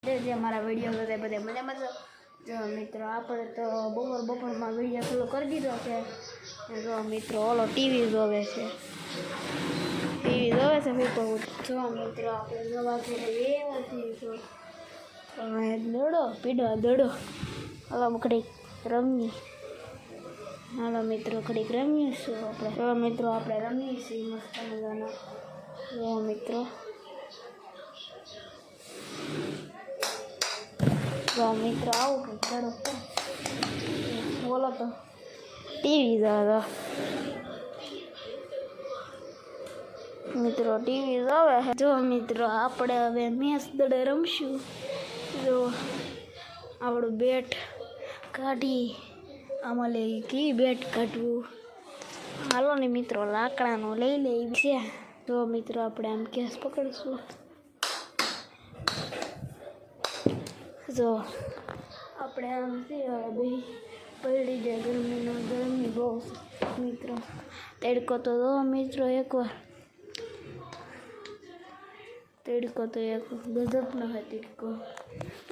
જે મારા વિડીયો બધા મજામાં જો મિત્રો આપણે તો બપોરમાં વિડીયો ચાલુ કરી દીધો છે. જો મિત્રો ઓલો ટીવી જોવે છે જો મિત્રો આપણે નવા ઘરે દડો હાલો ઘડીક રમીએ. હાલો મિત્રો ઘડીક રમીએ છું આપણે. જો મિત્રો આપણે રમીએ છીએ મસ્ત મજાનો. જો મિત્રો આવું કે ચડો બોલો તો ટીવી જોવે મિત્રો ટીવી જોવે. જો મિત્રો આપણે હવે મેચ દડે રમશું. જો આપણું બેટ કાઢી આમાં લઈ કી બેટ કાઢવું. હાલો ને મિત્રો લાકડાનું લઈ લઈ છે. જો મિત્રો આપણે આમ કેસ પકડશું. જો આપણે આમ ભાઈ પડી જાય ગરમી બહુ મિત્રો. તડકો તો જો મિત્રો એકવાર તડકો તો એક ગજબનો હોય તડકો.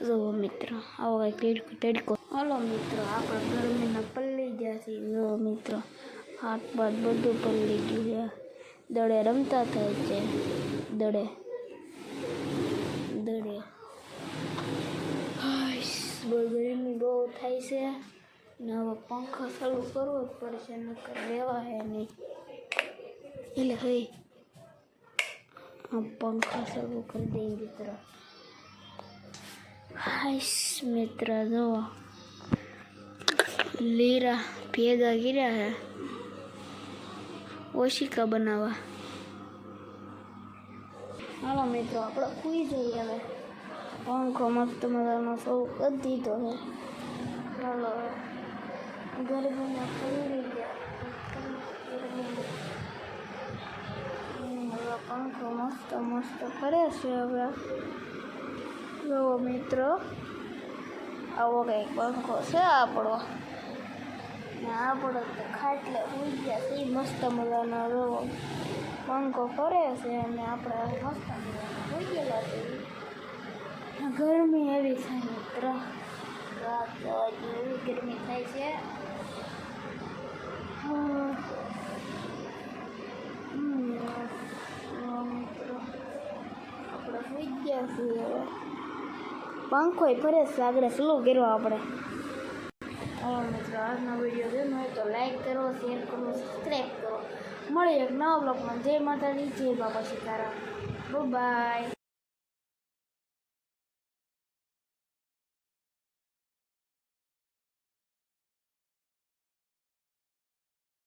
જુઓ મિત્રો આવો કંઈક તડકો. હાલો મિત્રો આપણે ગરમીના પલળી ગયા છીએ. જો મિત્રો હાથ બાથ બધું પલળી ગયું છે. દડે રમતા થાય છે. દડે ગરમી બહુ થાય છે ને હવે પંખો ચાલુ કરવો જ પડશે નકર રહેવા હે નહીં. એટલે હવે પંખો ચાલુ કરી દઈએ મિત્રો. મિત્ર જો લીરા ભેગા ગીર્યા હે ઓશિકા બનાવવા. હાલો મિત્રો આપણે સુઈ જઈએ હવે. પંખો મસ્ત મજાનો સૌ કરી દીધો છે. ચાલો ગરમીમાં પલળી ગયા. પંખો મસ્ત કરે છે હવે. જો મિત્રો આવો કંઈક પંખો છે આપણો ને આપણો તો ખાટલે ઉઈ ગયા છે મસ્ત મજાનો. જો પંખો ફરે છે અને આપણે મસ્ત મજાનો ઉઈ ગયેલા છે. ગરમી એવી થાય મિત્ર. રાત એવી ગરમી થાય છે. મિત્રો આપણે સુઈ ગયા છીએ હવે. પંખો ફરે છે આગળ સ્લો કર્યો આપણે. હવે મિત્રો આજનો વિડીયો ગમ્યો હોય તો લાઈક કરો, શેર કરો, સબસ્ક્રાઈબ કરો. મળીએ એક નવા બ્લોગમાં. જય માતાજી, જય બાબા સીતારામ. બાય.